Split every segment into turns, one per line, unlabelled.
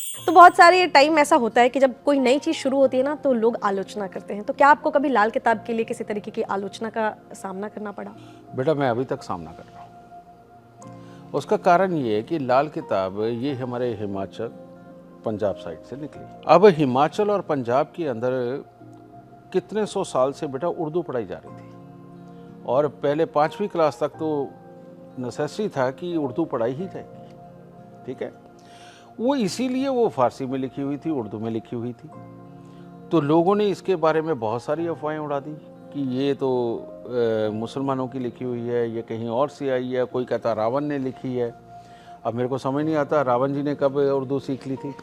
तो बहुत सारे टाइम ऐसा होता है कि जब कोई नई चीज़ शुरू होती है ना तो लोग आलोचना करते हैं। तो क्या आपको कभी लाल किताब के लिए किसी तरीके की आलोचना का सामना करना पड़ा?
बेटा मैं अभी तक सामना कर रहा हूँ। उसका कारण ये है कि लाल किताब ये हमारे हिमाचल पंजाब साइड से निकली। अब हिमाचल और पंजाब के अंदर कितने सौ साल से बेटा उर्दू पढ़ाई जा रही थी और पहले 5वीं क्लास तक तो नेसेसरी था कि उर्दू पढ़ाई ही जाएगी। ठीक है, वो इसीलिए वो फारसी में लिखी हुई थी, उर्दू में लिखी हुई थी। तो लोगों ने इसके बारे में बहुत सारी अफवाहें उड़ा दी कि ये तो मुसलमानों की लिखी हुई है, ये कहीं और से आई है। कोई कहता रावण ने लिखी है। अब मेरे को समझ नहीं आता रावण जी ने कब उर्दू सीख ली थी।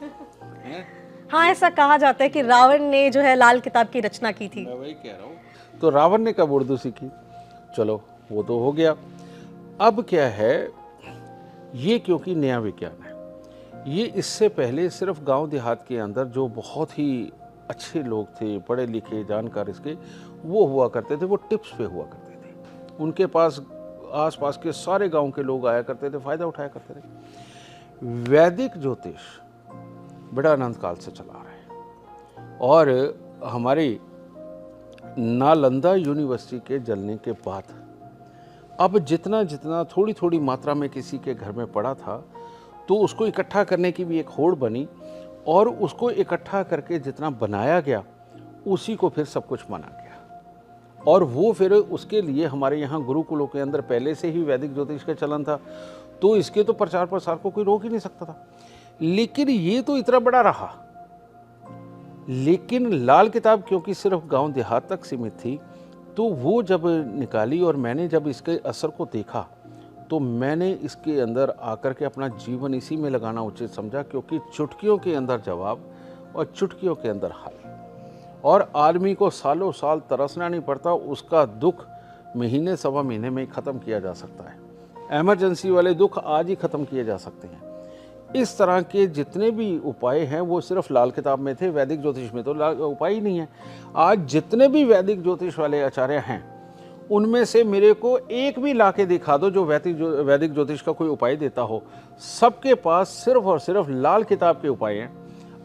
हाँ, ऐसा कहा जाता है कि रावण ने जो है लाल किताब की रचना की थी।
मैं वही कह रहा हूँ, तो रावण ने कब उर्दू सीखी? चलो वो तो हो गया। अब क्या है, ये क्योंकि नया विज्ञान है। ये इससे पहले सिर्फ गांव देहात के अंदर जो बहुत ही अच्छे लोग थे, पढ़े लिखे जानकार इसके, वो हुआ करते थे, वो टिप्स पे हुआ करते थे। उनके पास आसपास के सारे गांव के लोग आया करते थे, फायदा उठाया करते थे। वैदिक ज्योतिष बड़ा अनंत काल से चला रहा है और हमारी नालंदा यूनिवर्सिटी के जलने के बाद अब जितना जितना थोड़ी थोड़ी मात्रा में किसी के घर में पड़ा था तो उसको इकट्ठा करने की भी एक होड़ बनी और उसको इकट्ठा करके जितना बनाया गया उसी को फिर सब कुछ माना गया। और वो फिर उसके लिए हमारे यहाँ गुरुकुलों के अंदर पहले से ही वैदिक ज्योतिष का चलन था, तो इसके तो प्रचार प्रसार को कोई रोक ही नहीं सकता था। लेकिन ये तो इतना बड़ा रहा। लेकिन लाल किताब क्योंकि सिर्फ गांव देहात तक सीमित थी, तो वो जब निकाली और मैंने जब इसके असर को देखा तो मैंने इसके अंदर आकर के अपना जीवन इसी में लगाना उचित समझा, क्योंकि चुटकियों के अंदर जवाब और चुटकियों के अंदर हल। और आदमी को सालों साल तरसना नहीं पड़ता, उसका दुख महीने सवा महीने में ही ख़त्म किया जा सकता है। एमरजेंसी वाले दुख आज ही ख़त्म किए जा सकते हैं। इस तरह के जितने भी उपाय हैं वो सिर्फ लाल किताब में थे। वैदिक ज्योतिष में तो उपाय ही नहीं है। आज जितने भी वैदिक ज्योतिष वाले आचार्य हैं उनमें से मेरे को एक भी ला के दिखा दो जो वैदिक ज्योतिष का कोई उपाय देता हो। सबके पास सिर्फ और सिर्फ लाल किताब के उपाय हैं।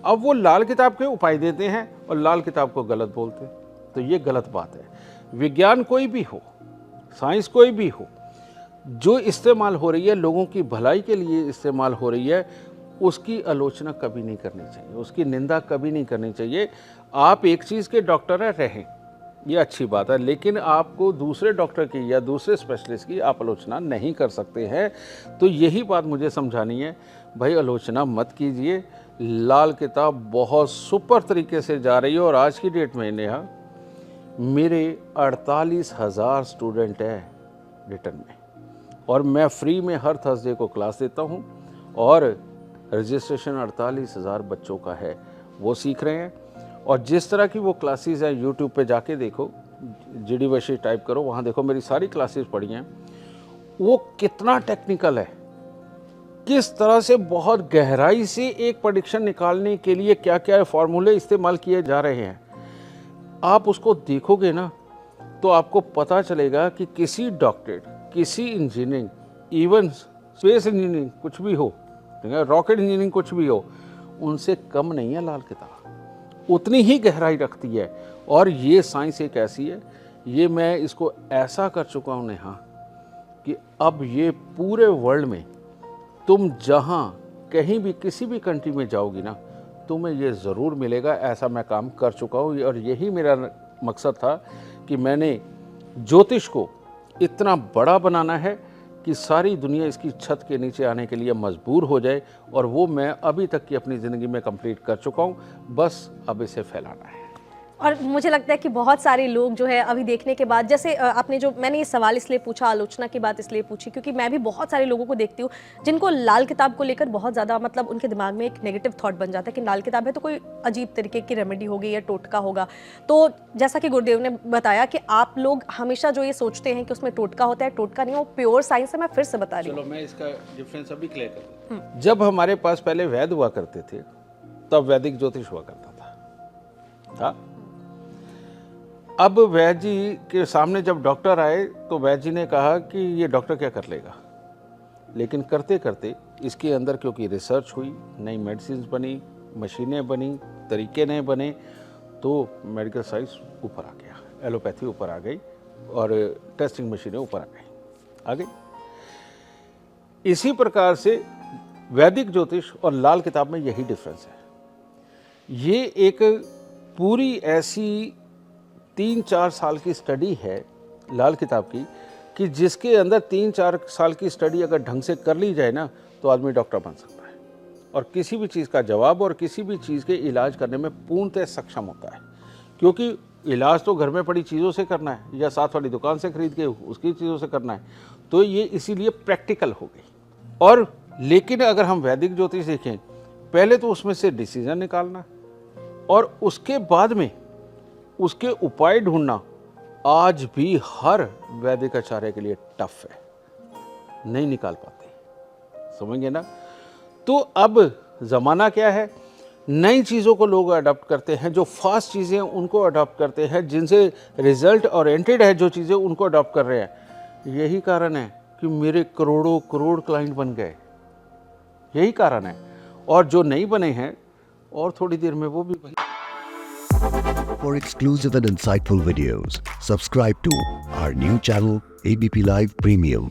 अब वो लाल किताब के उपाय देते हैं और लाल किताब को गलत बोलते हैं, तो ये गलत बात है। विज्ञान कोई भी हो, साइंस कोई भी हो, जो इस्तेमाल हो रही है लोगों की भलाई के लिए इस्तेमाल हो रही है, उसकी आलोचना कभी नहीं करनी चाहिए, उसकी निंदा कभी नहीं करनी चाहिए। आप एक चीज़ के डॉक्टर रहें, ये अच्छी बात है, लेकिन आपको दूसरे डॉक्टर की या दूसरे स्पेशलिस्ट की आप आलोचना नहीं कर सकते हैं। तो यही बात मुझे समझानी है, भाई आलोचना मत कीजिए। लाल किताब बहुत सुपर तरीके से जा रही है और आज की डेट में नेहा मेरे 48,000 स्टूडेंट हैं रिटर्न में, और मैं फ्री में हर थर्सडे को क्लास देता हूँ और रजिस्ट्रेशन 48,000 बच्चों का है, वो सीख रहे हैं। और जिस तरह की वो क्लासेस हैं यूट्यूब पे जाके देखो, जीडी वशी टाइप करो, वहाँ देखो मेरी सारी क्लासेस पढ़ी हैं। वो कितना टेक्निकल है, किस तरह से बहुत गहराई से एक प्रेडिक्शन निकालने के लिए क्या क्या फॉर्मूले इस्तेमाल किए जा रहे हैं। आप उसको देखोगे ना तो आपको पता चलेगा कि किसी डॉक्टरेट, किसी इंजीनियरिंग, इवन स्पेस इंजीनियरिंग कुछ भी हो, रॉकेट इंजीनियरिंग कुछ भी हो, उनसे कम नहीं है लाल किताब, उतनी ही गहराई रखती है। और ये साइंस एक ऐसी है, ये मैं इसको ऐसा कर चुका हूँ नेहा कि अब ये पूरे वर्ल्ड में तुम जहाँ कहीं भी किसी भी कंट्री में जाओगी ना, तुम्हें ये ज़रूर मिलेगा। ऐसा मैं काम कर चुका हूँ और यही मेरा मकसद था कि मैंने ज्योतिष को इतना बड़ा बनाना है कि सारी दुनिया इसकी छत के नीचे आने के लिए मजबूर हो जाए, और वो मैं अभी तक की अपनी ज़िंदगी में कंप्लीट कर चुका हूँ। बस अब इसे फैलाना है।
और मुझे लगता है कि बहुत सारे लोग जो है अभी देखने के बाद, जैसे आपने जो, मैंने ये सवाल इसलिए पूछा, आलोचना की बात इसलिए पूछी क्योंकि मैं भी बहुत सारे लोगों को देखती हूँ जिनको लाल किताब को लेकर बहुत ज़्यादा, मतलब उनके दिमाग में एक नेगेटिव थॉट बन जाता है कि लाल किताब है तो कोई अजीब तरीके की रेमेडी होगी या टोटका होगा। तो जैसा कि गुरुदेव ने बताया कि आप लोग हमेशा जो ये सोचते हैं कि उसमें टोटका होता है, टोटका नहीं, वो प्योर साइंस है। मैं फिर से बता रही हूँ।
चलो मैं इसका डिफरेंस अभी क्लियर कर दूं। जब हमारे पास पहले वैद्य हुआ करते थे तब वैदिक ज्योतिष हुआ करता था। अब वैद्य जी के सामने जब डॉक्टर आए तो वैद्य जी ने कहा कि ये डॉक्टर क्या कर लेगा, लेकिन करते करते इसके अंदर क्योंकि रिसर्च हुई, नई मेडिसिन बनी, मशीनें बनी, तरीके नए बने, तो मेडिकल साइंस ऊपर आ गया, एलोपैथी ऊपर आ गई और टेस्टिंग मशीनें ऊपर आ गई। इसी प्रकार से वैदिक ज्योतिष और लाल किताब में यही डिफरेंस है। ये एक पूरी ऐसी 3-4 साल की स्टडी है लाल किताब की, कि जिसके अंदर 3-4 साल की स्टडी अगर ढंग से कर ली जाए ना, तो आदमी डॉक्टर बन सकता है और किसी भी चीज़ का जवाब और किसी भी चीज़ के इलाज करने में पूर्णतः सक्षम होता है। क्योंकि इलाज तो घर में पड़ी चीज़ों से करना है या साथ वाली दुकान से खरीद के उसकी चीज़ों से करना है, तो ये इसीलिए प्रैक्टिकल हो गई। और लेकिन अगर हम वैदिक ज्योतिष देखें, पहले तो उसमें से डिसीजन निकालना और उसके बाद में उसके उपाय ढूंढना आज भी हर वैदिक आचार्य के लिए टफ है, नहीं निकाल पाते, समझेंगे ना। तो अब ज़माना क्या है, नई चीज़ों को लोग अडॉप्ट करते हैं, जो फास्ट चीज़ें उनको अडॉप्ट करते हैं, जिनसे रिजल्ट ओरिएंटेड है जो चीज़ें उनको अडॉप्ट कर रहे हैं। यही कारण है कि मेरे करोड़ों करोड़ क्लाइंट बन गए, यही कारण है। और जो नहीं बने हैं और थोड़ी देर में वो भी बन।
For exclusive and insightful videos, subscribe to our new channel ABP Live Premium.